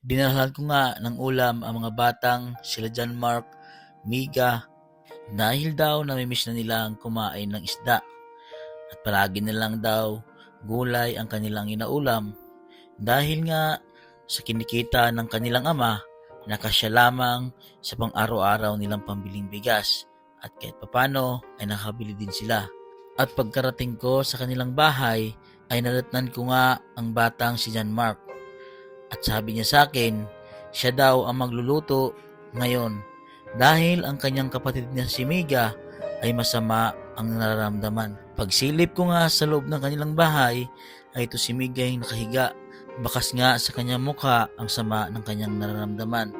Dinalhan ko nga ng ulam ang mga batang sila John Mark, Miga, dahil daw namimiss na nila ang kumain ng isda at palagi na lang daw gulay ang kanilang inaulam dahil nga sa kinikita ng kanilang ama nakasya lamang sa pang-araw-araw nilang pambiling bigas at kahit papano ay nakabili din sila. At pagkarating ko sa kanilang bahay ay nadatnan ko nga ang batang si John Mark at sabi niya sa akin siya daw ang magluluto ngayon dahil ang kanyang kapatid niya si Miga ay masama ang nararamdaman. Pagsilip ko nga sa loob ng kanilang bahay ay ito si Miga yung nakahiga. Bakas nga sa kanyang mukha ang sama ng kanyang nararamdaman.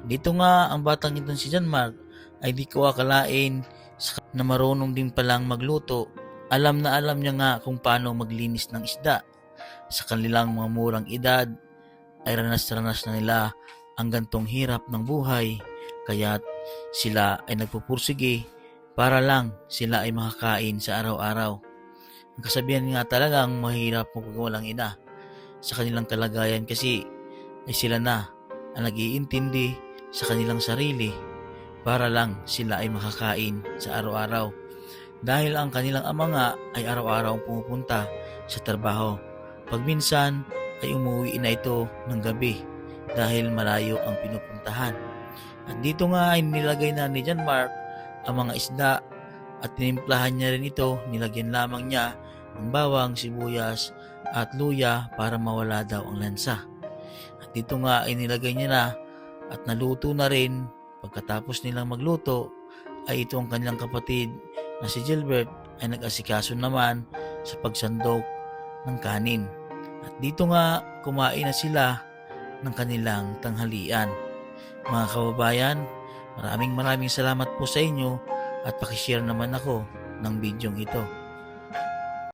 Dito nga ang batang itong si John Mark ay di ko akalain na marunong din palang magluto. Alam na alam niya nga kung paano maglinis ng isda. Sa kanilang mga murang edad ay ranas-ranas na nila ang gantong hirap ng buhay. Kaya't sila ay nagpupursige para lang sila ay makakain sa araw-araw. Ang kasabihan nga talagang mahirap kung walang ina sa kanilang kalagayan kasi ay sila na ang nag-iintindi sa kanilang sarili para lang sila ay makakain sa araw-araw. Dahil ang kanilang ama nga ay araw-araw pumupunta sa trabaho. Pag minsan ay umuwi na ito ng gabi dahil malayo ang pinupuntahan. At dito nga ay nilagay na ni John Mark ang mga isda at tinimplahan niya rin ito, nilagyan lamang niya ng bawang, sibuyas at luya para mawala daw ang lansa. At dito nga ay nilagay niya na at naluto na rin. Pagkatapos nilang magluto ay ito ang kanilang kapatid na si Gilbert ay nag-asikaso naman sa pagsandok ng kanin. At dito nga kumain na sila ng kanilang tanghalian. Mga kababayan, maraming salamat po sa inyo at pakishare naman ako ng bidyong ito.